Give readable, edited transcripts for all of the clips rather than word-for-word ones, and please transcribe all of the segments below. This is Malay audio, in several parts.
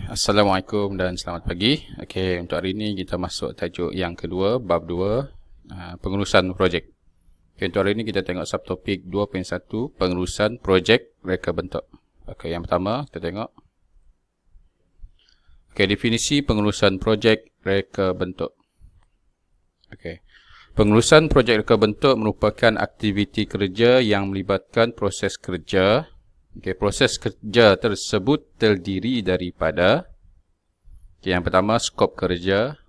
Assalamualaikum dan selamat pagi. Okey, untuk hari ini kita masuk tajuk yang kedua, bab 2, pengurusan projek. Okey, untuk hari ini kita tengok subtopik 2.1, pengurusan projek reka bentuk. Okey, yang pertama kita tengok. Okey, definisi pengurusan projek reka bentuk. Okey. Pengurusan projek reka bentuk merupakan aktiviti kerja yang melibatkan proses kerja. Okay, proses kerja tersebut terdiri daripada yang pertama, skop kerja,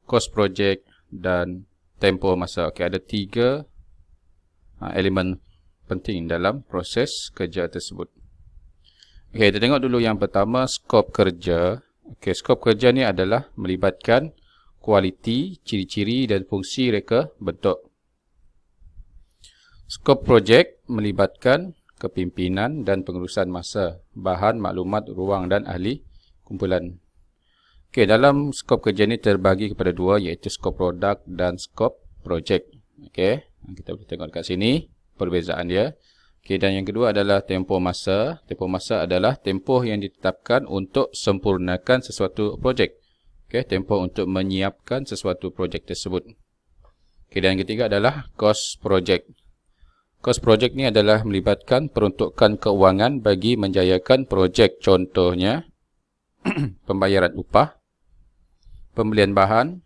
kos projek dan tempoh masa. Okay, ada 3 elemen penting dalam proses kerja tersebut. Okay, kita tengok dulu yang pertama, skop kerja. Okay, skop kerja ni adalah melibatkan kualiti, ciri-ciri dan fungsi reka bentuk. Skop projek melibatkan kepimpinan dan pengurusan masa, bahan, maklumat, ruang dan ahli kumpulan. Okey, dalam skop kerja ini terbagi kepada 2, iaitu skop produk dan skop projek. Okey, kita boleh tengok dekat sini perbezaan dia. Okey, dan yang kedua adalah tempoh masa. Tempoh masa adalah tempoh yang ditetapkan untuk sempurnakan sesuatu projek. Okey, tempoh untuk menyiapkan sesuatu projek tersebut. Okey, dan yang ketiga adalah kos projek. Kos projek ni adalah melibatkan peruntukan keuangan bagi menjayakan projek, contohnya pembayaran upah, pembelian bahan,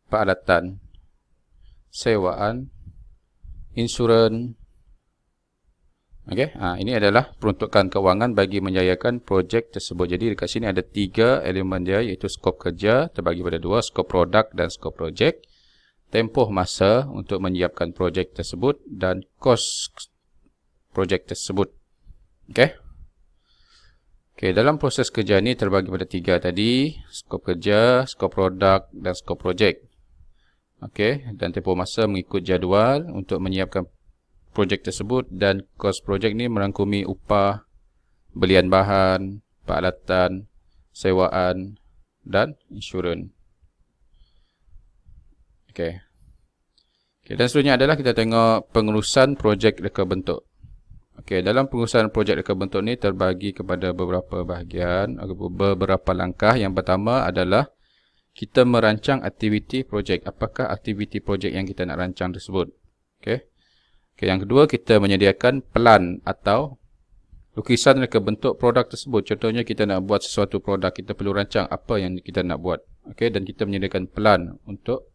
peralatan, sewaan, insurans. Okey, ini adalah peruntukan keuangan bagi menjayakan projek tersebut. Jadi dekat sini ada 3 elemen dia, iaitu skop kerja terbagi pada 2, skop produk dan skop projek. Tempoh masa untuk menyiapkan projek tersebut dan kos projek tersebut. Okey. Okey, dalam proses kerja ni terbagi pada 3 tadi, skop kerja, skop produk dan skop projek. Okey, dan tempoh masa mengikut jadual untuk menyiapkan projek tersebut dan kos projek ni merangkumi upah, belian bahan, peralatan, sewaan dan insurans. Okay. Dan seterusnya adalah kita tengok pengurusan projek reka bentuk. Okay, dalam pengurusan projek reka bentuk ni terbagi kepada beberapa bahagian, beberapa langkah. Yang pertama adalah kita merancang aktiviti projek. Apakah aktiviti projek yang kita nak rancang tersebut? Okay. Yang kedua, kita menyediakan plan atau lukisan reka bentuk produk tersebut. Contohnya kita nak buat sesuatu produk, kita perlu rancang apa yang kita nak buat. Okay, dan kita menyediakan plan untuk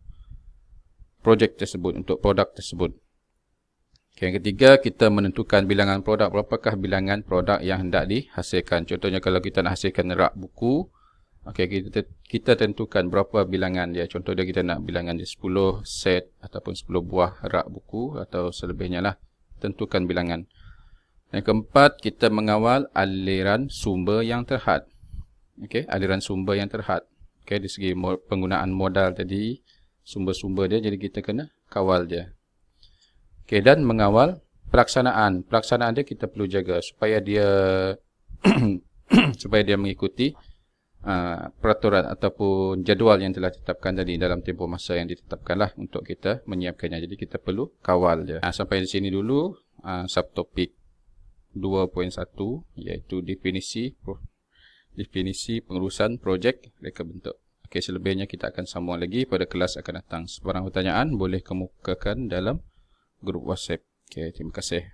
projek tersebut, untuk produk tersebut. Okay, yang ketiga, kita menentukan bilangan produk. Berapakah bilangan produk yang hendak dihasilkan? Contohnya kalau kita nak hasilkan rak buku, okay, kita tentukan berapa bilangan dia. Contoh dia, kita nak bilangan dia 10 set ataupun 10 buah rak buku atau selebihnya lah. Tentukan bilangan. Yang keempat, kita mengawal aliran sumber yang terhad. Okay, aliran sumber yang terhad. Okay, dari segi penggunaan modal tadi, sumber-sumber dia, jadi kita kena kawal dia. Okey, dan mengawal pelaksanaan. Pelaksanaan dia kita perlu jaga supaya dia supaya dia mengikuti peraturan ataupun jadual yang telah ditetapkan tadi dalam tempoh masa yang ditetapkanlah untuk kita menyiapkannya. Jadi kita perlu kawal dia. Sampai di sini dulu subtopik 2.1, iaitu definisi pengurusan projek reka bentuk. Okey, selebihnya kita akan sambung lagi pada kelas akan datang. Sebarang pertanyaan boleh kemukakan dalam grup WhatsApp. Okey, terima kasih.